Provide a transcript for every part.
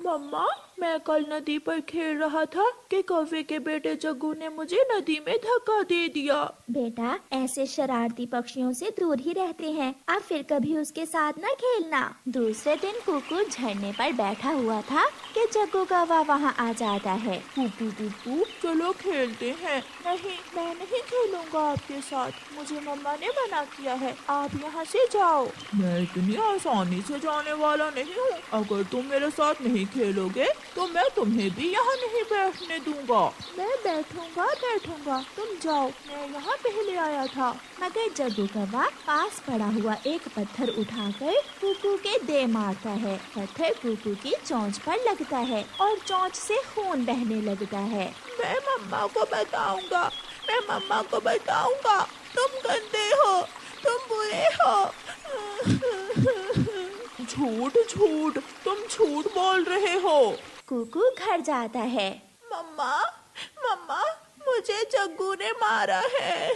मम्मा, मैं कल नदी पर खेल रहा था कि कौवे के बेटे जग्गू ने मुझे नदी में धक्का दे दिया। बेटा, ऐसे शरारती पक्षियों से दूर ही रहते हैं। आप फिर कभी उसके साथ न खेलना। दूसरे दिन कुकू झरने पर बैठा हुआ था कि जग्गू कौवा वहाँ आ जाता है। कुकू कुकू, चलो खेलते हैं। नहीं, मैं नहीं खेलूंगा आपके साथ, मुझे मम्मा ने मना किया है। आप यहाँ से जाओ। मैं इतनी आसानी से जाने वाला नहीं हूँ। अगर तुम मेरे साथ नहीं खेलोगे तो मैं तुम्हें भी यहाँ नहीं बैठने दूंगा। मैं बैठूंगा, तुम जाओ, मैं यहाँ पहले आया था। मगर जग्गू कौवा पास पड़ा हुआ एक पत्थर उठाकर कुकू के दे मारता है। पत्थर कुकू की चोंच पर लगता है और चोंच से खून बहने लगता है। मैं मम्मा को बताऊंगा, तुम गंदे हो, तुम बुरे हो। झूठ, तुम झूठ बोल रहे हो। कुकू घर जाता है। मम्मा, मुझे जग्गू ने मारा है।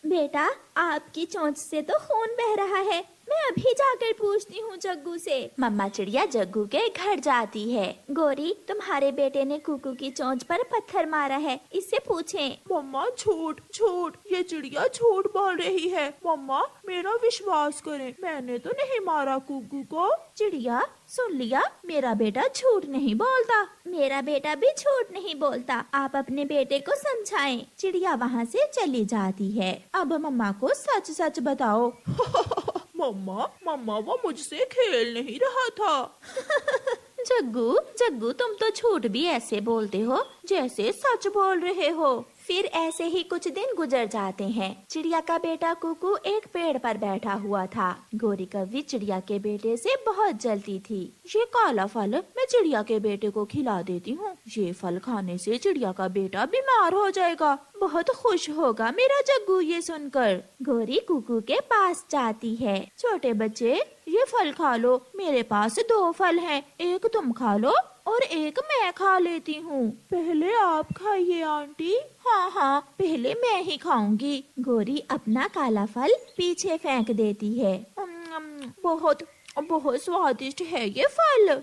बेटा, आपकी चोंच से तो खून बह रहा है। मैं अभी जाकर पूछती हूँ जग्गू से। मम्मा चिड़िया जग्गू के घर जाती है। गोरी, तुम्हारे बेटे ने कुकू की चोंच पर पत्थर मारा है, इससे पूछें। मम्मा, झूठ, ये चिड़िया झूठ बोल रही है। मम्मा, मेरा विश्वास करें, मैंने तो नहीं मारा कुकू को। चिड़िया, सुन लिया, मेरा बेटा झूठ नहीं बोलता। मेरा बेटा भी झूठ नहीं बोलता। आप अपने बेटे को समझाएं। चिड़िया वहाँ से चली जाती है। अब मम्मा को सच सच बताओ। मम्मा, वो मुझसे खेल नहीं रहा था। जग्गू, तुम तो झूठ भी ऐसे बोलते हो जैसे सच बोल रहे हो। फिर ऐसे ही कुछ दिन गुजर जाते हैं। चिड़िया का बेटा कुकू एक पेड़ पर बैठा हुआ था। गोरी कौवी चिड़िया के बेटे से बहुत जलती थी। ये काला फल मैं चिड़िया के बेटे को खिला देती हूँ। ये फल खाने से चिड़िया का बेटा बीमार हो जाएगा। बहुत खुश होगा मेरा जग्गू ये सुनकर। गोरी कुकू के पास जाती है। छोटे बच्चे, ये फल खा लो। मेरे पास 2 फल हैं, एक तुम खा लो और एक मैं खा लेती हूँ। पहले आप खाइए आंटी। हाँ, पहले मैं ही खाऊंगी। गोरी अपना काला फल पीछे फेंक देती है। बहुत स्वादिष्ट है ये फल।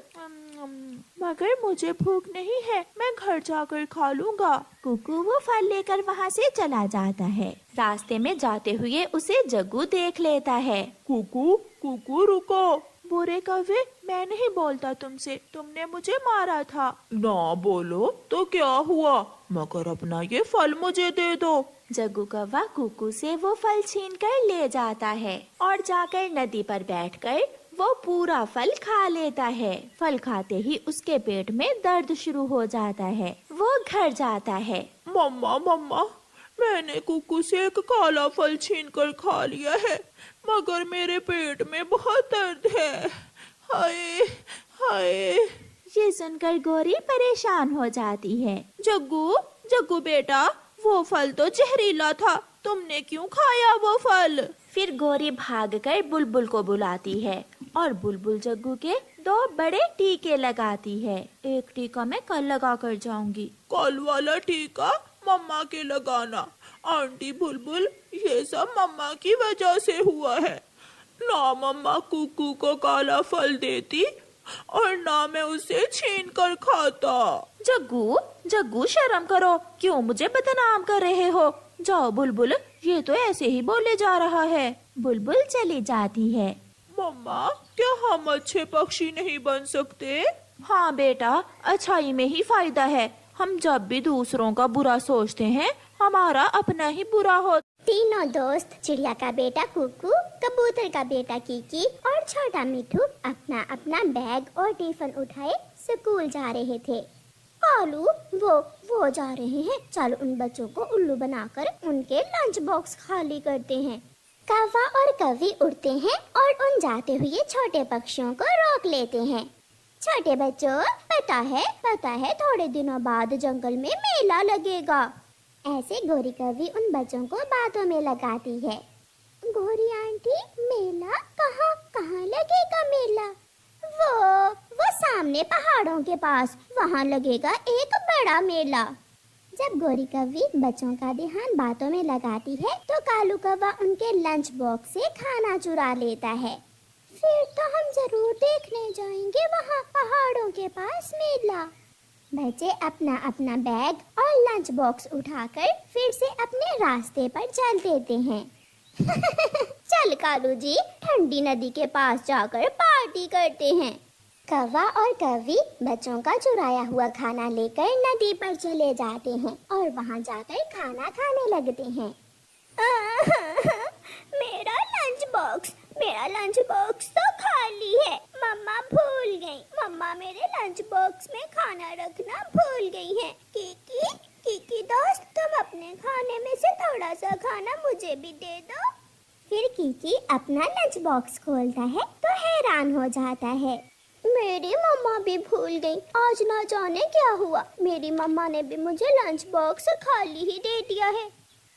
मगर मुझे भूख नहीं है, मैं घर जाकर खा लूंगा। कुकू वो फल लेकर वहाँ से चला जाता है। रास्ते में जाते हुए उसे जग्गू देख लेता है। कुकू रुको। बुरे कौवे, मैं नहीं बोलता तुमसे, तुमने मुझे मारा था। ना बोलो तो क्या हुआ, मगर अपना ये फल मुझे दे दो। जग्गू कौवा कुकू से वो फल छीन कर ले जाता है और जाकर नदी पर बैठकर वो पूरा फल खा लेता है। फल खाते ही उसके पेट में दर्द शुरू हो जाता है। वो घर जाता है। मम्मा, मैंने कुकू से एक काला फल छीनकर खा लिया है, मगर मेरे पेट में बहुत दर्द है। हाय। ये सुनकर गोरी परेशान हो जाती है। जग्गू बेटा, वो फल तो जहरीला था, तुमने क्यों खाया वो फल? फिर गोरी भागकर बुलबुल को बुलाती है और बुलबुल जग्गू के 2 बड़े टीके लगाती है। एक टीका मैं कल लगा कर जाऊंगी। कल वाला टीका मम्मा के लगाना। आंटी बुलबुल, ये सब मम्मा की वजह से हुआ है। ना मम्मा कुकू को काला फल देती और ना मैं उसे छीन कर खाता। जग्गू शर्म करो, क्यों मुझे बदनाम कर रहे हो? जाओ बुलबुल, ये तो ऐसे ही बोले जा रहा है। बुलबुल चली जाती है। मम्मा, क्या हम अच्छे पक्षी नहीं बन सकते? हाँ बेटा, अच्छाई में ही फायदा है। हम जब भी दूसरों का बुरा सोचते हैं, हमारा अपना ही बुरा हो। तीनों दोस्त, चिड़िया का बेटा कुकू, कबूतर का बेटा कीकी और छोटा मिठू अपना अपना बैग और टिफिन उठाए स्कूल जा रहे थे। कालू, वो जा रहे हैं, चलो उन बच्चों को उल्लू बनाकर उनके लंच बॉक्स खाली करते हैं। कौवा और कौवी उड़ते हैं और उन जाते हुए छोटे पक्षियों को रोक लेते हैं। छोटे बच्चों, पता है थोड़े दिनों बाद जंगल में मेला लगेगा। ऐसे गोरी कौवी उन बच्चों को बातों में लगाती है। गोरी आंटी, मेला कहाँ लगेगा मेला? वो सामने पहाड़ों के पास, वहाँ लगेगा एक बड़ा मेला। जब गोरी कौवी बच्चों का ध्यान बातों में लगाती है तो कालू कौवा उनके लंच बॉक्स से खाना चुरा लेता है। फिर तो हम जरूर देखने जाएंगे वहाँ पहाड़ों के पास मेला। बच्चे अपना अपना बैग और लंच बॉक्स उठाकर फिर से अपने रास्ते पर चल देते हैं। चल कालू जी, ठंडी नदी के पास जाकर पार्टी करते हैं। कौवा और कौवी बच्चों का चुराया हुआ खाना लेकर नदी पर चले जाते हैं और वहाँ जाकर खाना खाने लगते हैं। मेरा लंच बॉक्स तो खाली है। मम्मा भूल गई। मम्मा मेरे लंच बॉक्स में खाना रखना भूल गई है। कीकी दोस्त, तुम अपने खाने में से थोड़ा सा खाना मुझे भी दे दो। फिर कीकी अपना लंच बॉक्स खोलता है तो हैरान हो जाता है। मेरी मम्मा भी भूल गई। आज ना जाने क्या हुआ, मेरी मम्मा ने भी मुझे लंच बॉक्स खाली ही दे दिया है।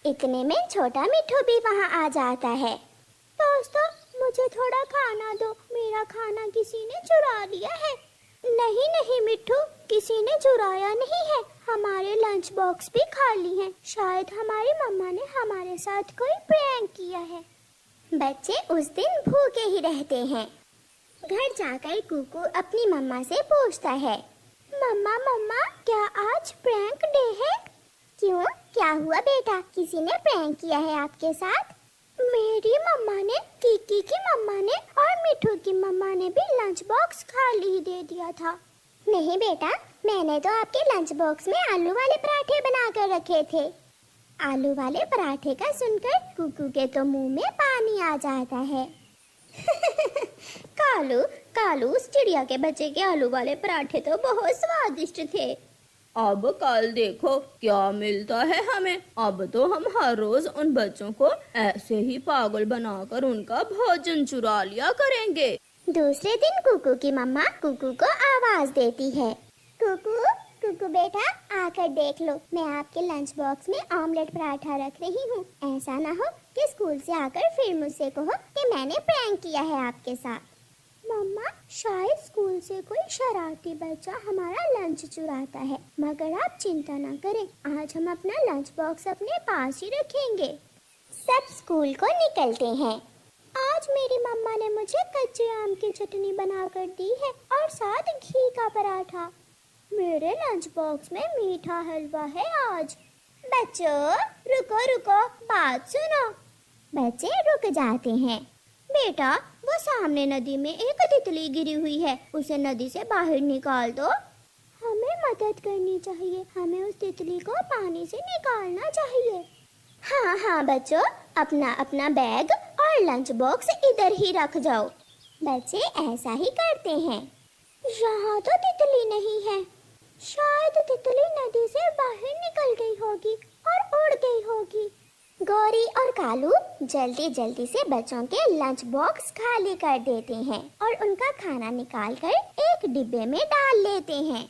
इतने में छोटा मिठू भी वहाँ आ जाता है। दोस्तों, मुझे थोड़ा खाना दो, मेरा खाना किसी ने चुरा लिया है। नहीं मिठू, किसी ने चुराया नहीं है, हमारे लंच बॉक्स भी खाली हैं। शायद हमारी मम्मा ने हमारे साथ कोई प्रैंक किया है। बच्चे उस दिन भूखे ही रहते हैं। घर जाकर कुकू अपनी मम्मा से पूछता है, मम्मा क्या आज प्रैंक डे है? क्यों, क्या हुआ बेटा, किसी ने प्रैंक किया है आपके साथ? मेरी मम्मा ने, कीकी की मम्मा ने और मिठू की मम्मा ने भी लंच बॉक्स खाली ही दे दिया था। नहीं बेटा, मैंने तो आपके लंच बॉक्स में आलू वाले पराठे बना कर रखे थे। आलू वाले पराठे का सुनकर कुकू के तो मुंह में पानी आ जाता है। कालू, उस चिड़िया के बच्चे के आलू वाले पराठे तो बहुत स्वादिष्ट थे। अब कल देखो क्या मिलता है हमें। अब तो हम हर रोज उन बच्चों को ऐसे ही पागल बनाकर उनका भोजन चुरा लिया करेंगे। दूसरे दिन कुकू की मम्मा कुकू को आवाज देती है, कुकू बेटा, आकर देख लो, मैं आपके लंच बॉक्स में ऑमलेट पराठा रख रही हूँ। ऐसा ना हो कि स्कूल से आकर फिर मुझसे कहो कि मैंने प्रैंक किया है आपके साथ। मम्मा, शायद स्कूल से कोई शरारती बच्चा हमारा लंच चुराता है, मगर आप चिंता ना करें, आज हम अपना लंच बॉक्स अपने पास ही रखेंगे। सब स्कूल को निकलते हैं। आज मेरी मम्मा ने मुझे कच्चे आम की चटनी बनाकर दी है और साथ घी का पराठा। मेरे लंच बॉक्स में मीठा हलवा है आज। बच्चों, रुको, बात सुनो। बच्चे रुक जाते हैं। बेटा, वो सामने नदी में एक तितली गिरी हुई है, उसे नदी से बाहर निकाल दो। हमें मदद करनी चाहिए, हमें उस तितली को पानी से निकालना चाहिए। हाँ बच्चों, अपना अपना बैग और लंच बॉक्स इधर ही रख जाओ। बच्चे ऐसा ही करते हैं। यहाँ तो तितली नहीं है, शायद तितली नदी से बाहर निकल गई होगी और उड़ गई होगी। गौरी और कालू जल्दी से बच्चों के लंच बॉक्स खाली कर देते हैं और उनका खाना निकालकर एक डिब्बे में डाल लेते हैं।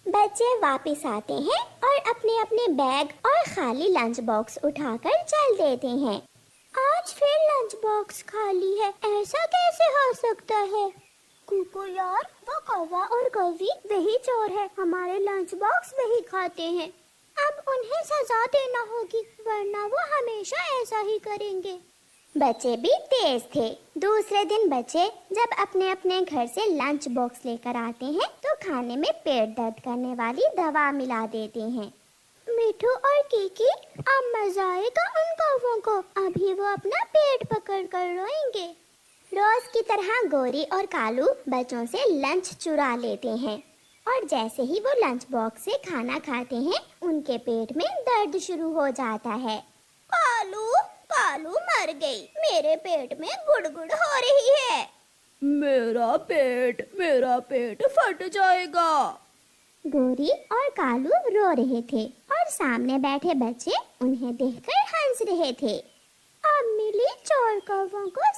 बच्चे वापस आते हैं और अपने अपने बैग और खाली लंच बॉक्स उठाकर चल देते हैं। आज फिर लंच बॉक्स खाली है, ऐसा कैसे हो सकता है? कुकू यार, वो कौवा और कौवी वही चोर है, हमारे लंच बॉक्स वही खाते हैं। अब उन्हें सजा देना होगी, वरना वो हमेशा ऐसा ही करेंगे। बच्चे भी तेज थे। दूसरे दिन बच्चे जब अपने अपने घर से लंच बॉक्स लेकर आते हैं तो खाने में पेट दर्द करने वाली दवा मिला देते हैं। मिठू और कीकी, अब मजा आएगा उन कौवों को, अभी वो अपना पेट पकड़ कर रोएंगे। रोज की तरह गौरी और कालू बच्चों से लंच चुरा लेते हैं और जैसे ही वो लंच बॉक्स से खाना खाते हैं उनके पेट में दर्द शुरू हो जाता है। कालू मर गई, मेरे पेट में गुड़गुड़ हो रही है। मेरा पेट फट जाएगा। गौरी और कालू रो रहे थे और सामने बैठे बच्चे उन्हें देखकर हंस रहे थे। अब मिली चोर कौवों को